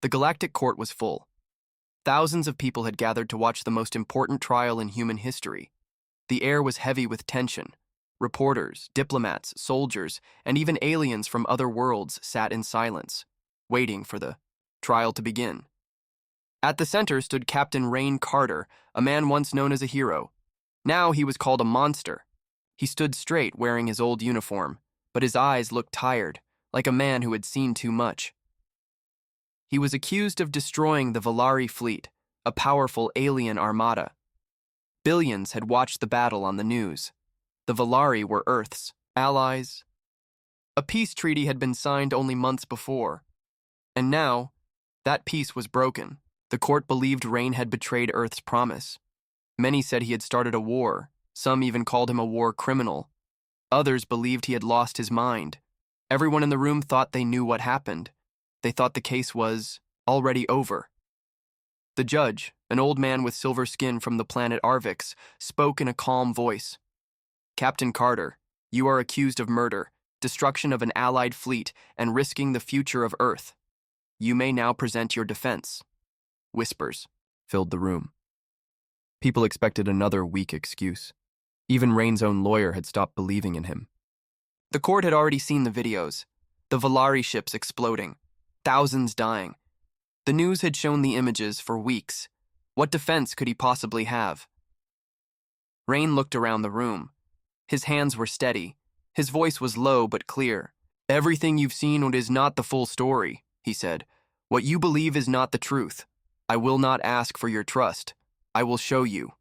The galactic court was full. Thousands of people had gathered to watch the most important trial in human history. The air was heavy with tension. Reporters, diplomats, soldiers, and even aliens from other worlds sat in silence, waiting for the trial to begin. At the center stood Captain Rain Carter, a man once known as a hero. Now he was called a monster. He stood straight, wearing his old uniform, but his eyes looked tired, like a man who had seen too much. He was accused of destroying the Valari fleet, a powerful alien armada. Billions had watched the battle on the news. The Valari were Earth's allies. A peace treaty had been signed only months before, and now that peace was broken. The court believed Rain had betrayed Earth's promise. Many said he had started a war. Some even called him a war criminal. Others believed he had lost his mind. Everyone in the room thought they knew what happened. They thought the case was already over. The judge, an old man with silver skin from the planet Arvix, spoke in a calm voice. "Captain Carter, you are accused of murder, destruction of an allied fleet, and risking the future of Earth. You may now present your defense." Whispers filled the room. People expected another weak excuse. Even Rain's own lawyer had stopped believing in him. The court had already seen the videos. The Valari ships exploding. Thousands dying. The news had shown the images for weeks. What defense could he possibly have? Rain looked around the room. His hands were steady. His voice was low but clear. "Everything you've seen is not the full story," he said. "What you believe is not the truth. I will not ask for your trust. I will show you."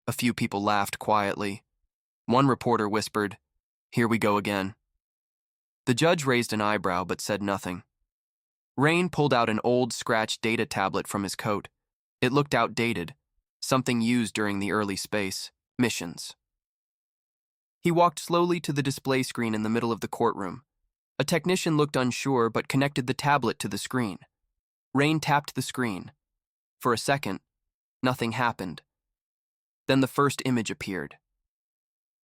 A few people laughed quietly. One reporter whispered, "Here we go again." The judge raised an eyebrow but said nothing. Rain pulled out an old scratched data tablet from his coat. It looked outdated, something used during the early space missions. He walked slowly to the display screen in the middle of the courtroom. A technician looked unsure but connected the tablet to the screen. Rain tapped the screen. For a second, nothing happened. Then the first image appeared.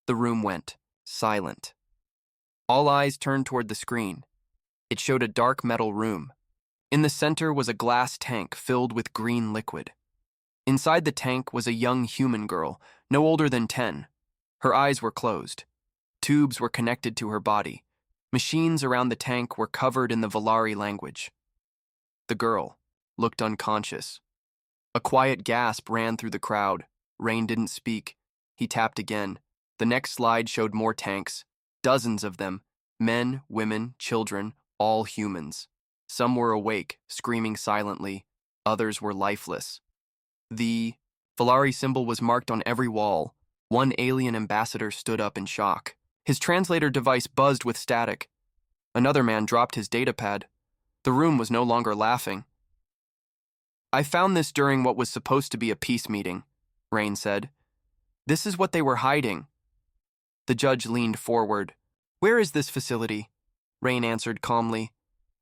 The room went silent. All eyes turned toward the screen. It showed a dark metal room. In the center was a glass tank filled with green liquid. Inside the tank was a young human girl, no older than 10. Her eyes were closed. Tubes were connected to her body. Machines around the tank were covered in the Valari language. The girl looked unconscious. A quiet gasp ran through the crowd. Rain didn't speak. He tapped again. The next slide showed more tanks, dozens of them, men, women, children, all humans. Some were awake, screaming silently. Others were lifeless. The Valari symbol was marked on every wall. One alien ambassador stood up in shock. His translator device buzzed with static. Another man dropped his datapad. The room was no longer laughing. "I found this during what was supposed to be a peace meeting," Rain said. "This is what they were hiding." The judge leaned forward. "Where is this facility?" Rain answered calmly.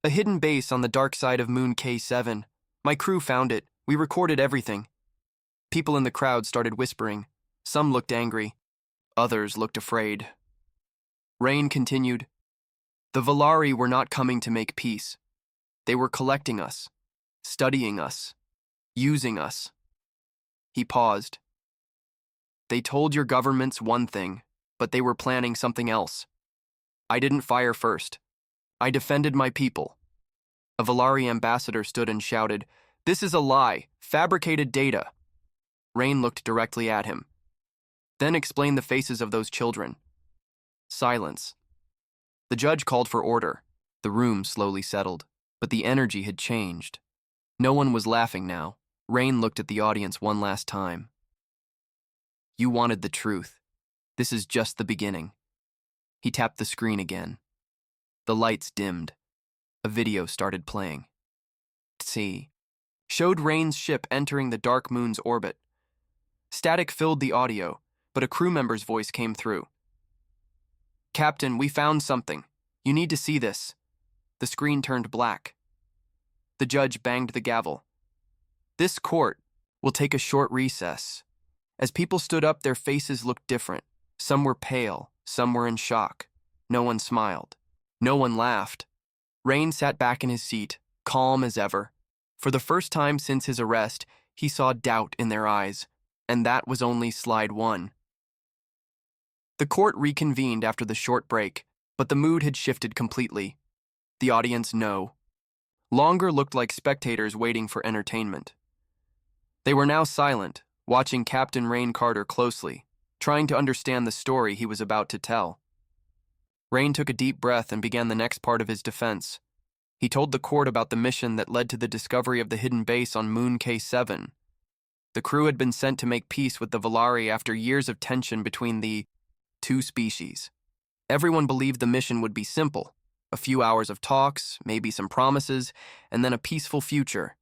"A hidden base on the dark side of Moon K7. My crew found it. We recorded everything." People in the crowd started whispering. Some looked angry. Others looked afraid. Rain continued. "The Valari were not coming to make peace. They were collecting us, studying us, using us." He paused. "They told your governments one thing, but they were planning something else. I didn't fire first. I defended my people." A Valari ambassador stood and shouted, "This is a lie, fabricated data." Rain looked directly at him. "Then explain the faces of those children." Silence. The judge called for order. The room slowly settled, but the energy had changed. No one was laughing now. Rain looked at the audience one last time. "You wanted the truth. This is just the beginning." He tapped the screen again. The lights dimmed. A video started playing. "See," showed Rain's ship entering the dark moon's orbit. Static filled the audio, but a crew member's voice came through. "Captain, we found something. You need to see this." The screen turned black. The judge banged the gavel. "This court will take a short recess." As people stood up, their faces looked different. Some were pale, some were in shock. No one smiled. No one laughed. Rain sat back in his seat, calm as ever. For the first time since his arrest, he saw doubt in their eyes, and that was only slide 1. The court reconvened after the short break, but the mood had shifted completely. The audience, no. Longer looked like spectators waiting for entertainment. They were now silent, watching Captain Rain Carter closely, trying to understand the story he was about to tell. Rain took a deep breath and began the next part of his defense. He told the court about the mission that led to the discovery of the hidden base on Moon K7. The crew had been sent to make peace with the Valari after years of tension between the two species. Everyone believed the mission would be simple: a few hours of talks, maybe some promises, and then a peaceful future.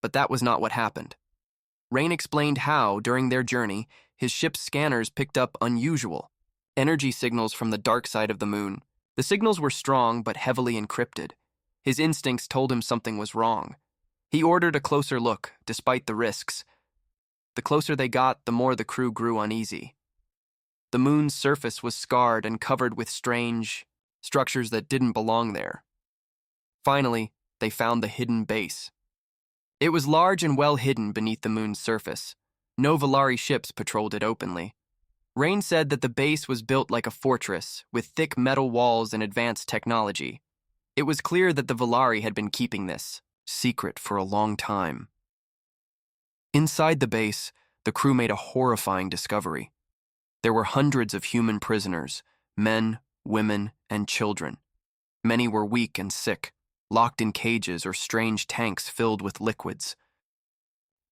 But that was not what happened. Rain explained how, during their journey, his ship's scanners picked up unusual energy signals from the dark side of the moon. The signals were strong but heavily encrypted. His instincts told him something was wrong. He ordered a closer look, despite the risks. The closer they got, the more the crew grew uneasy. The moon's surface was scarred and covered with strange structures that didn't belong there. Finally, they found the hidden base. It was large and well hidden beneath the moon's surface. No Valari ships patrolled it openly. Rain said that the base was built like a fortress, with thick metal walls and advanced technology. It was clear that the Valari had been keeping this secret for a long time. Inside the base, the crew made a horrifying discovery. There were hundreds of human prisoners, men, women, and children. Many were weak and sick, locked in cages or strange tanks filled with liquids.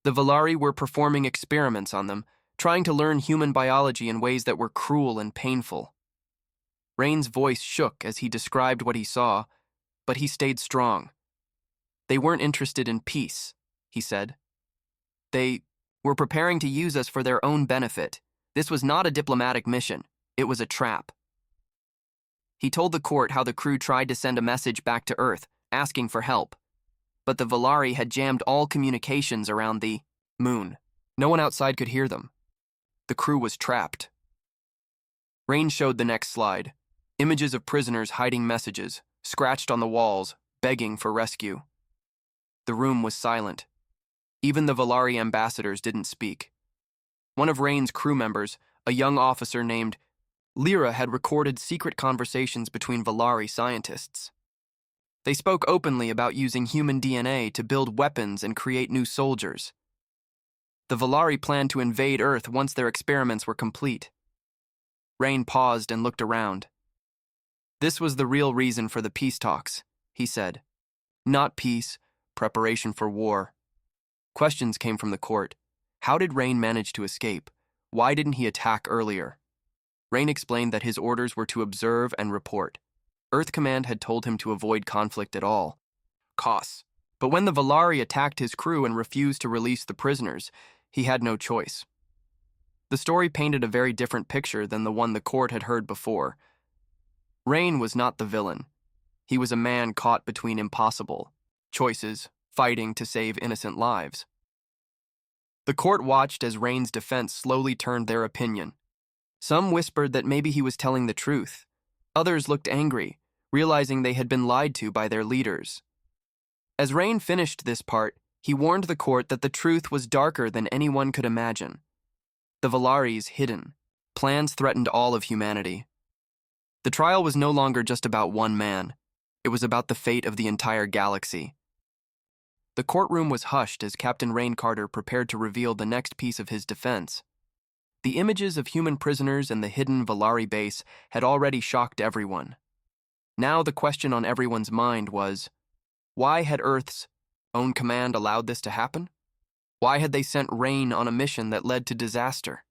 The Valari were performing experiments on them, trying to learn human biology in ways that were cruel and painful. Rain's voice shook as he described what he saw, but he stayed strong. They weren't interested in peace, he said. They were preparing to use us for their own benefit. This was not a diplomatic mission. It was a trap. He told the court how the crew tried to send a message back to Earth, asking for help. But the Valari had jammed all communications around the moon. No one outside could hear them. The crew was trapped. Rain showed the next slide. Images of prisoners hiding messages, scratched on the walls, begging for rescue. The room was silent. Even the Valari ambassadors didn't speak. One of Rain's crew members, a young officer named Lyra, had recorded secret conversations between Valari scientists. They spoke openly about using human DNA to build weapons and create new soldiers. The Valari planned to invade Earth once their experiments were complete. Rain paused and looked around. This was the real reason for the peace talks, he said. Not peace, preparation for war. Questions came from the court. How did Rain manage to escape? Why didn't he attack earlier? Rain explained that his orders were to observe and report. Earth Command had told him to avoid conflict at all costs. But when the Valari attacked his crew and refused to release the prisoners, he had no choice. The story painted a very different picture than the one the court had heard before. Rain was not the villain. He was a man caught between impossible choices, fighting to save innocent lives. The court watched as Rain's defense slowly turned their opinion. Some whispered that maybe he was telling the truth. Others looked angry, realizing they had been lied to by their leaders. As Rain finished this part, he warned the court that the truth was darker than anyone could imagine. The Valari's hidden. Plans threatened all of humanity. The trial was no longer just about one man. It was about the fate of the entire galaxy. The courtroom was hushed as Captain Rain Carter prepared to reveal the next piece of his defense. The images of human prisoners and the hidden Valari base had already shocked everyone. Now the question on everyone's mind was, why had Earth's own command allowed this to happen? Why had they sent Rain on a mission that led to disaster?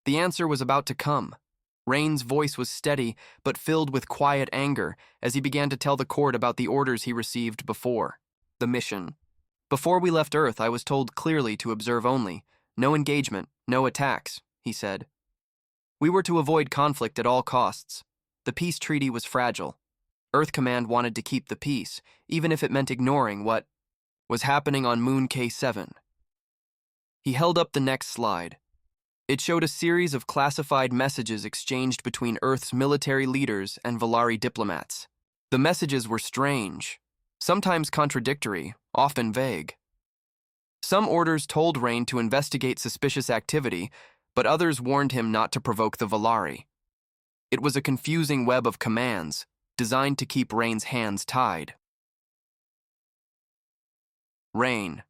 The answer was about to come. Rain's voice was steady, but filled with quiet anger as he began to tell the court about the orders he received before the mission. Before we left Earth, I was told clearly to observe only. No engagement, no attacks, he said. We were to avoid conflict at all costs. The peace treaty was fragile. Earth Command wanted to keep the peace, even if it meant ignoring what was happening on Moon K7. He held up the next slide. It showed a series of classified messages exchanged between Earth's military leaders and Valari diplomats. The messages were strange. sometimes contradictory, often vague. Some orders told Rain to investigate suspicious activity, but others warned him not to provoke the Valari. It was a confusing web of commands, designed to keep Rain's hands tied. Rain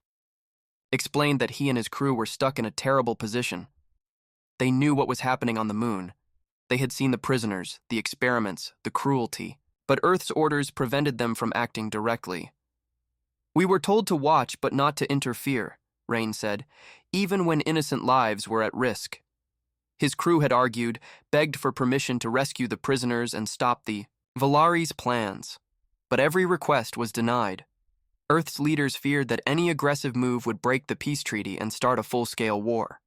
explained that he and his crew were stuck in a terrible position. They knew what was happening on the moon. They had seen the prisoners, the experiments, the cruelty, but Earth's orders prevented them from acting directly. "We were told to watch but not to interfere," Rain said, even when innocent lives were at risk. His crew had argued, begged for permission to rescue the prisoners and stop the Valari's plans, but every request was denied. Earth's leaders feared that any aggressive move would break the peace treaty and start a full-scale war.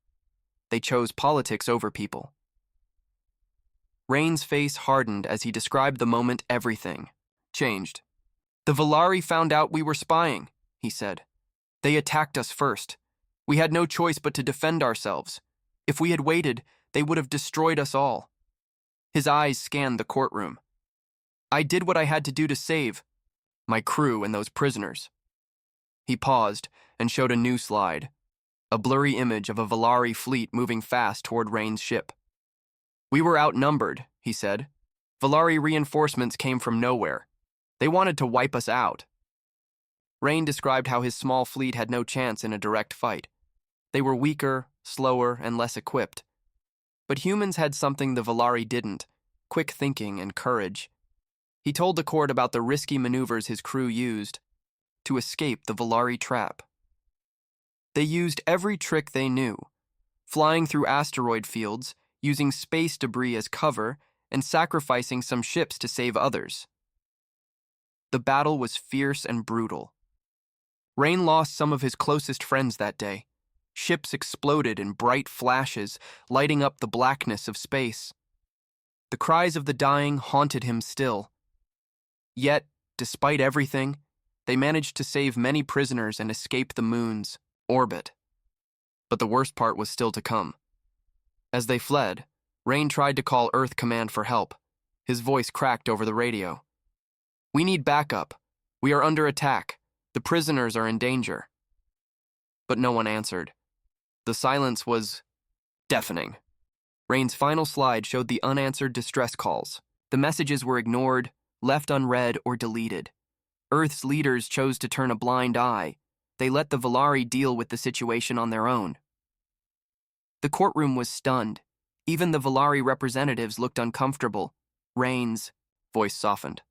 They chose politics over people. Rain's face hardened as he described the moment everything changed. "The Valari found out we were spying," he said. "They attacked us first. We had no choice but to defend ourselves. If we had waited, they would have destroyed us all." His eyes scanned the courtroom. "I did what I had to do to save my crew and those prisoners." He paused and showed a new slide, a blurry image of a Valari fleet moving fast toward Rain's ship. "We were outnumbered," he said. "Valari reinforcements came from nowhere. They wanted to wipe us out." Rain described how his small fleet had no chance in a direct fight. They were weaker, slower, and less equipped. But humans had something the Valari didn't: quick thinking and courage. He told the court about the risky maneuvers his crew used to escape the Valari trap. They used every trick they knew, flying through asteroid fields, using space debris as cover, and sacrificing some ships to save others. The battle was fierce and brutal. Rain lost some of his closest friends that day. Ships exploded in bright flashes, lighting up the blackness of space. The cries of the dying haunted him still. Yet, despite everything, they managed to save many prisoners and escape the moon's orbit. But the worst part was still to come. As they fled, Rain tried to call Earth Command for help. His voice cracked over the radio. "We need backup. We are under attack. The prisoners are in danger." But no one answered. The silence was deafening. Rain's final slide showed the unanswered distress calls. The messages were ignored, left unread, or deleted. Earth's leaders chose to turn a blind eye. They let the Valari deal with the situation on their own. The courtroom was stunned. Even the Valari representatives looked uncomfortable. Rain's voice softened.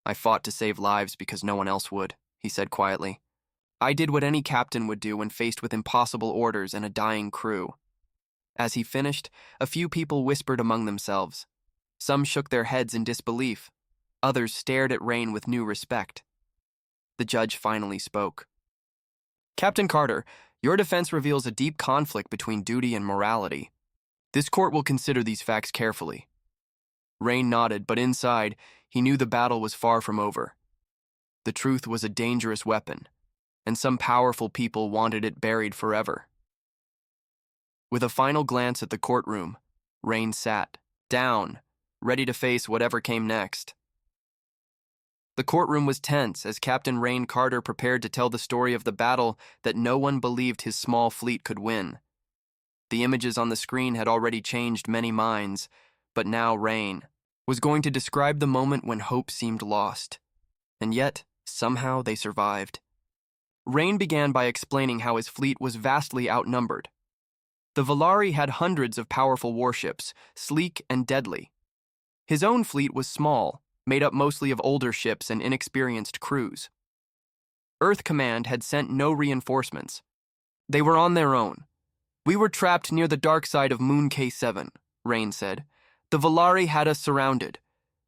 "I fought to save lives because no one else would," he said quietly. "I did what any captain would do when faced with impossible orders and a dying crew." As he finished, a few people whispered among themselves. Some shook their heads in disbelief. Others stared at Rain with new respect. The judge finally spoke. "Captain Carter, your defense reveals a deep conflict between duty and morality. This court will consider these facts carefully." Rain nodded, but inside, he knew the battle was far from over. The truth was a dangerous weapon, and some powerful people wanted it buried forever. With a final glance at the courtroom, Rain sat down, ready to face whatever came next. The courtroom was tense as Captain Rain Carter prepared to tell the story of the battle that no one believed his small fleet could win. The images on the screen had already changed many minds, but now Rain was going to describe the moment when hope seemed lost. And yet, somehow they survived. Rain began by explaining how his fleet was vastly outnumbered. The Valari had hundreds of powerful warships, sleek and deadly. His own fleet was small, made up mostly of older ships and inexperienced crews. Earth Command had sent no reinforcements. They were on their own. "We were trapped near the dark side of Moon K7, Rain said. "The Valari had us surrounded.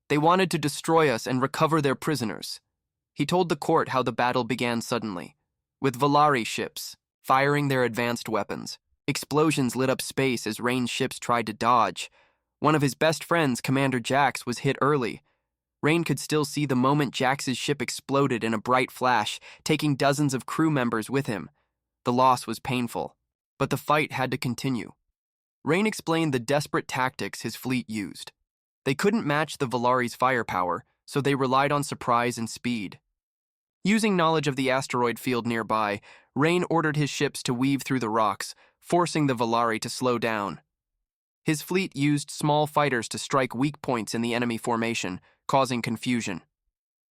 They wanted to destroy us and recover their prisoners." He told the court how the battle began suddenly, with Valari ships firing their advanced weapons. Explosions lit up space as Rain's ships tried to dodge. One of his best friends, Commander Jax, was hit early. Rain could still see the moment Jax's ship exploded in a bright flash, taking dozens of crew members with him. The loss was painful, but the fight had to continue. Rain explained the desperate tactics his fleet used. They couldn't match the Valari's firepower, so they relied on surprise and speed. Using knowledge of the asteroid field nearby, Rain ordered his ships to weave through the rocks, forcing the Valari to slow down. His fleet used small fighters to strike weak points in the enemy formation, causing confusion.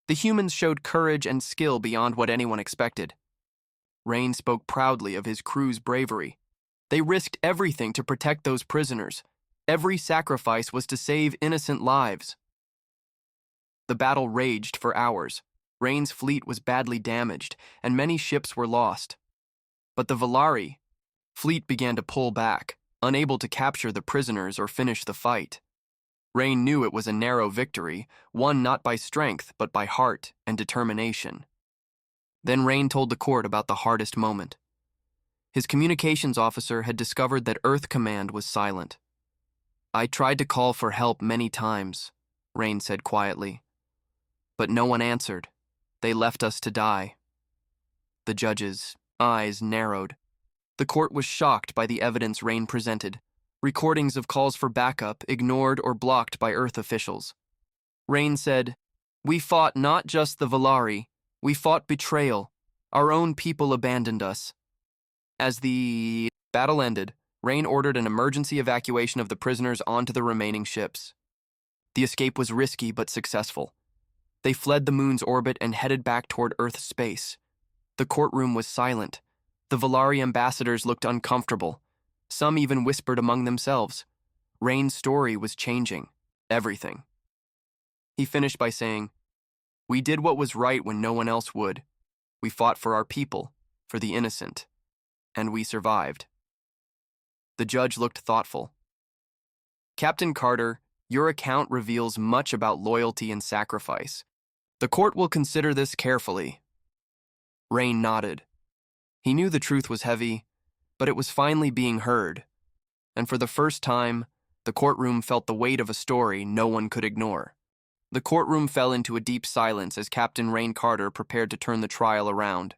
The humans showed courage and skill beyond what anyone expected. Rain spoke proudly of his crew's bravery. They risked everything to protect those prisoners. Every sacrifice was to save innocent lives. The battle raged for hours. Rain's fleet was badly damaged, and many ships were lost. But the Valari fleet began to pull back, unable to capture the prisoners or finish the fight. Rain knew it was a narrow victory, won not by strength but by heart and determination. Then Rain told the court about the hardest moment. His communications officer had discovered that Earth Command was silent. "I tried to call for help many times," Rain said quietly. "But no one answered. They left us to die." The judge's eyes narrowed. The court was shocked by the evidence Rain presented, recordings of calls for backup ignored or blocked by Earth officials. Rain said, "We fought not just the Valari, we fought betrayal. Our own people abandoned us." As the battle ended, Rain ordered an emergency evacuation of the prisoners onto the remaining ships. The escape was risky but successful. They fled the moon's orbit and headed back toward Earth's space. The courtroom was silent. The Valari ambassadors looked uncomfortable. Some even whispered among themselves. Rain's story was changing everything. He finished by saying, "We did what was right when no one else would. We fought for our people, for the innocent, and we survived." The judge looked thoughtful. "Captain Carter, your account reveals much about loyalty and sacrifice. The court will consider this carefully." Rain nodded. He knew the truth was heavy, but it was finally being heard. And for the first time, the courtroom felt the weight of a story no one could ignore. The courtroom fell into a deep silence as Captain Rain Carter prepared to turn the trial around.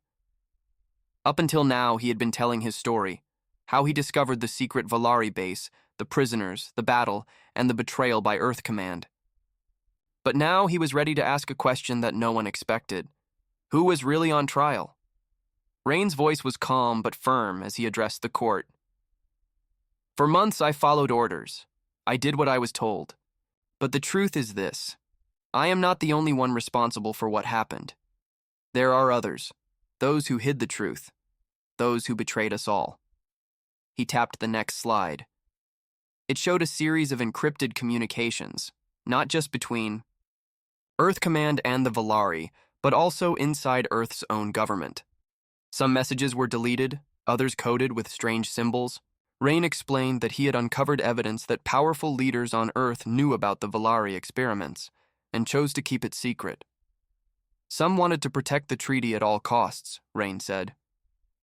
Up until now, he had been telling his story, how he discovered the secret Valari base, the prisoners, the battle, and the betrayal by Earth Command. But now he was ready to ask a question that no one expected. Who was really on trial? Rain's voice was calm but firm as he addressed the court. "For months I followed orders. I did what I was told. But the truth is this. I am not the only one responsible for what happened. There are others, those who hid the truth, those who betrayed us all." He tapped the next slide. It showed a series of encrypted communications, not just between Earth Command and the Valari, but also inside Earth's own government. Some messages were deleted, others coded with strange symbols. Rain explained that he had uncovered evidence that powerful leaders on Earth knew about the Valari experiments and chose to keep it secret. Some wanted to protect the treaty at all costs, Rain said,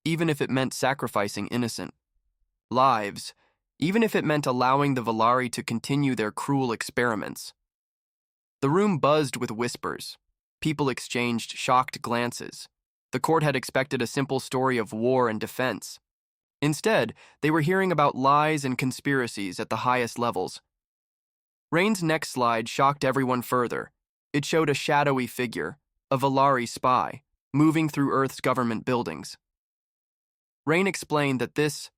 even if it meant sacrificing innocent lives, even if it meant allowing the Valari to continue their cruel experiments. The room buzzed with whispers. People exchanged shocked glances. The court had expected a simple story of war and defense. Instead, they were hearing about lies and conspiracies at the highest levels. Rain's next slide shocked everyone further. It showed a shadowy figure, a Valari spy, moving through Earth's government buildings. Rain explained that this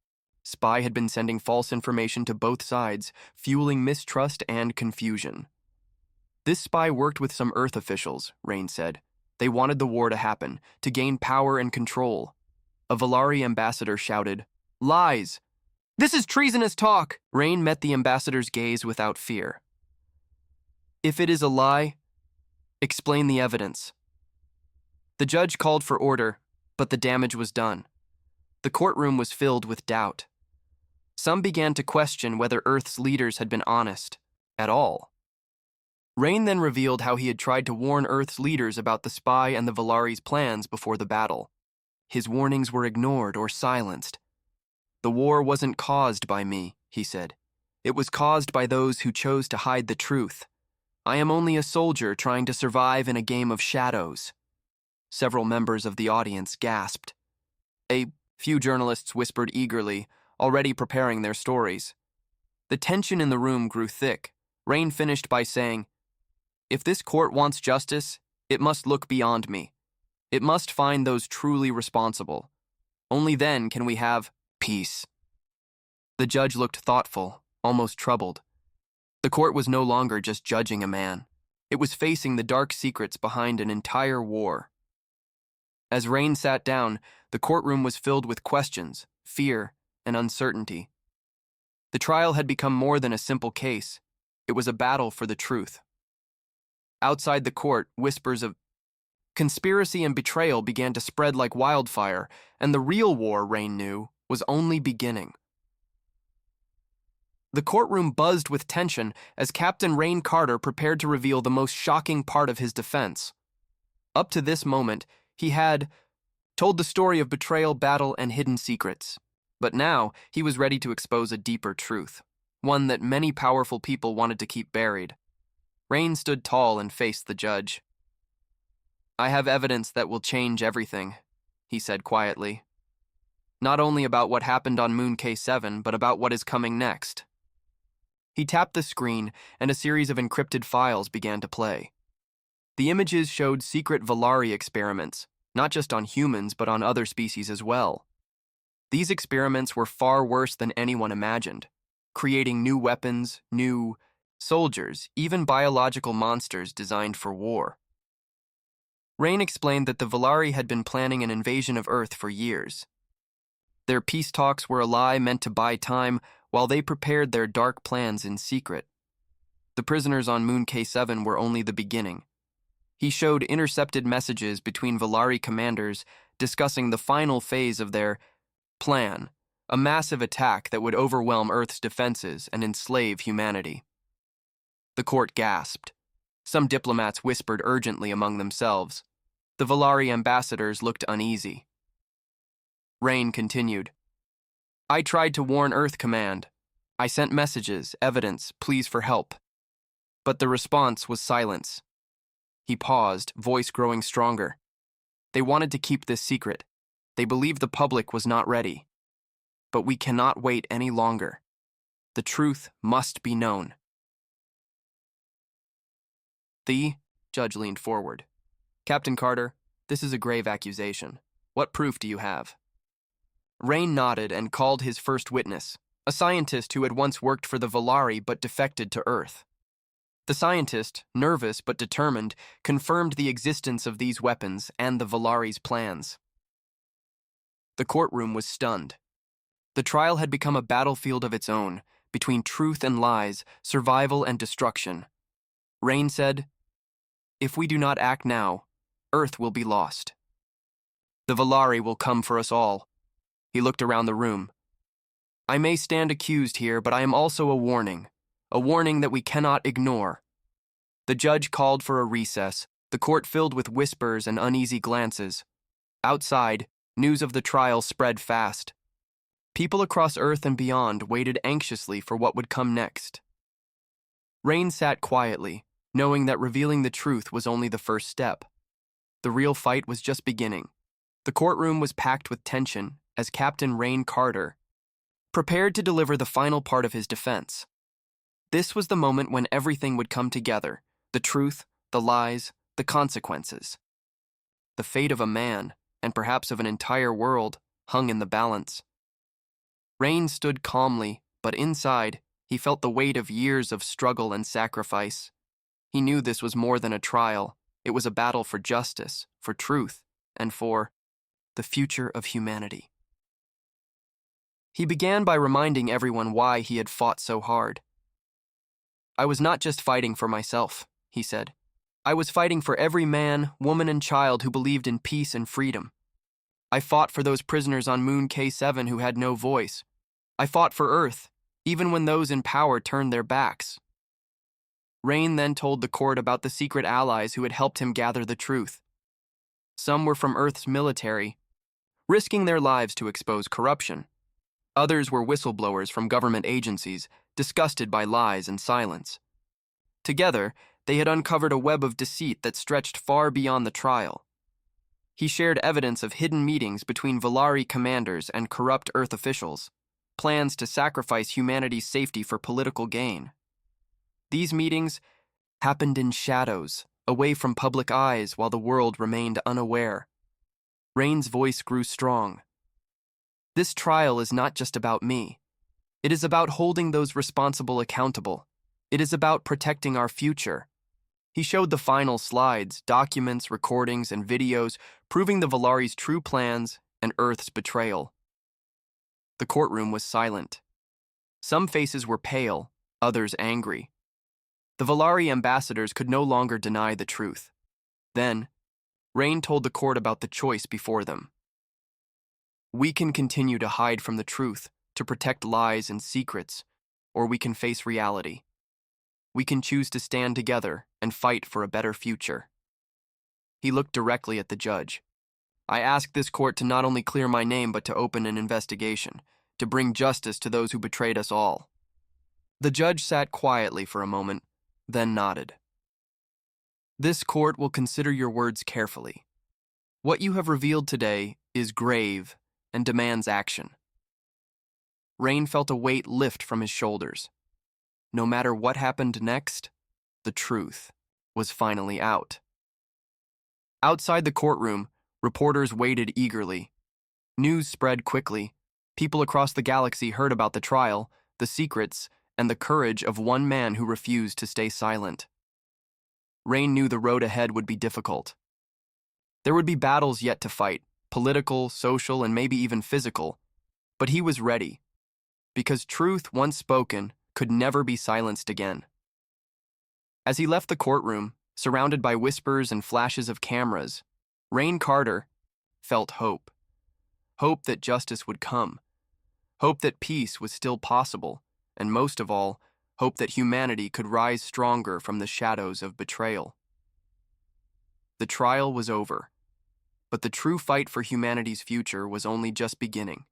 spy had been sending false information to both sides, fueling mistrust and confusion. This spy worked with some Earth officials, Rain said. They wanted the war to happen, to gain power and control. A Valari ambassador shouted, "Lies! This is treasonous talk!" Rain met the ambassador's gaze without fear. "If it is a lie, explain the evidence." The judge called for order, but the damage was done. The courtroom was filled with doubt. Some began to question whether Earth's leaders had been honest at all. Rain then revealed how he had tried to warn Earth's leaders about the spy and the Valari's plans before the battle. His warnings were ignored or silenced. "The war wasn't caused by me," he said. "It was caused by those who chose to hide the truth. I am only a soldier trying to survive in a game of shadows." Several members of the audience gasped. A few journalists whispered eagerly, already preparing their stories. The tension in the room grew thick. Rain finished by saying, "If this court wants justice, it must look beyond me. It must find those truly responsible. Only then can we have peace. The judge looked thoughtful, almost troubled. The court was no longer just judging a man. It was facing the dark secrets behind an entire war. As Rain sat down, the courtroom was filled with questions, fear, and uncertainty. The trial had become more than a simple case. It was a battle for the truth. Outside the court, whispers of conspiracy and betrayal began to spread like wildfire, and the real war, Rain knew, was only beginning. The courtroom buzzed with tension as Captain Rain Carter prepared to reveal the most shocking part of his defense. Up to this moment, he had told the story of betrayal, battle, and hidden secrets. But now, he was ready to expose a deeper truth, one that many powerful people wanted to keep buried. Rain stood tall and faced the judge. "I have evidence that will change everything," he said quietly. "Not only about what happened on Moon K7, but about what is coming next." He tapped the screen, and a series of encrypted files began to play. The images showed secret Valari experiments, not just on humans but on other species as well. These experiments were far worse than anyone imagined, creating new weapons, new soldiers, even biological monsters designed for war. Rain explained that the Valari had been planning an invasion of Earth for years. Their peace talks were a lie meant to buy time while they prepared their dark plans in secret. The prisoners on Moon K7 were only the beginning. He showed intercepted messages between Valari commanders discussing the final phase of their plan, a massive attack that would overwhelm Earth's defenses and enslave humanity. The court gasped. Some diplomats whispered urgently among themselves. The Valari ambassadors looked uneasy. Rain continued. "I tried to warn Earth Command. I sent messages, evidence, pleas for help. But the response was silence." He paused, voice growing stronger. "They wanted to keep this secret. They believed the public was not ready. But we cannot wait any longer. The truth must be known." The judge leaned forward. "Captain Carter, this is a grave accusation. What proof do you have?" Rain nodded and called his first witness, a scientist who had once worked for the Valari but defected to Earth. The scientist, nervous but determined, confirmed the existence of these weapons and the Valari's plans. The courtroom was stunned. The trial had become a battlefield of its own, between truth and lies, survival and destruction. Rain said, "If we do not act now, Earth will be lost. The Valari will come for us all." He looked around the room. "I may stand accused here, but I am also a warning that we cannot ignore." The judge called for a recess, the court filled with whispers and uneasy glances. Outside, news of the trial spread fast. People across Earth and beyond waited anxiously for what would come next. Rain sat quietly, knowing that revealing the truth was only the first step. The real fight was just beginning. The courtroom was packed with tension as Captain Rain Carter prepared to deliver the final part of his defense. This was the moment when everything would come together: the truth, the lies, the consequences. The fate of a man, and perhaps of an entire world, hung in the balance. Rain stood calmly, but inside, he felt the weight of years of struggle and sacrifice. He knew this was more than a trial. It was a battle for justice, for truth, and for the future of humanity. He began by reminding everyone why he had fought so hard. "I was not just fighting for myself," he said. "I was fighting for every man, woman, and child who believed in peace and freedom. I fought for those prisoners on Moon K7 who had no voice. I fought for Earth, even when those in power turned their backs." Rain then told the court about the secret allies who had helped him gather the truth. Some were from Earth's military, risking their lives to expose corruption. Others were whistleblowers from government agencies, disgusted by lies and silence. Together, they had uncovered a web of deceit that stretched far beyond the trial. He shared evidence of hidden meetings between Valari commanders and corrupt Earth officials, plans to sacrifice humanity's safety for political gain. These meetings happened in shadows, away from public eyes while the world remained unaware. Rain's voice grew strong. This trial is not just about me. It is about holding those responsible accountable. It is about protecting our future. He showed the final slides, documents, recordings, and videos proving the Valari's true plans and Earth's betrayal. The courtroom was silent. Some faces were pale, others angry. The Valari ambassadors could no longer deny the truth. Then, Rain told the court about the choice before them. We can continue to hide from the truth, to protect lies and secrets, or we can face reality. We can choose to stand together and fight for a better future. He looked directly at the judge. I ask this court to not only clear my name but to open an investigation, to bring justice to those who betrayed us all. The judge sat quietly for a moment, then nodded. This court will consider your words carefully. What you have revealed today is grave and demands action. Rain felt a weight lift from his shoulders. No matter what happened next, the truth was finally out. Outside the courtroom, reporters waited eagerly. News spread quickly. People across the galaxy heard about the trial, the secrets, and the courage of one man who refused to stay silent. Rain knew the road ahead would be difficult. There would be battles yet to fight, political, social, and maybe even physical, but he was ready, because truth once spoken could never be silenced again. As he left the courtroom, surrounded by whispers and flashes of cameras, Rain Carter felt hope. Hope that justice would come. Hope that peace was still possible, and most of all, hope that humanity could rise stronger from the shadows of betrayal. The trial was over, but the true fight for humanity's future was only just beginning.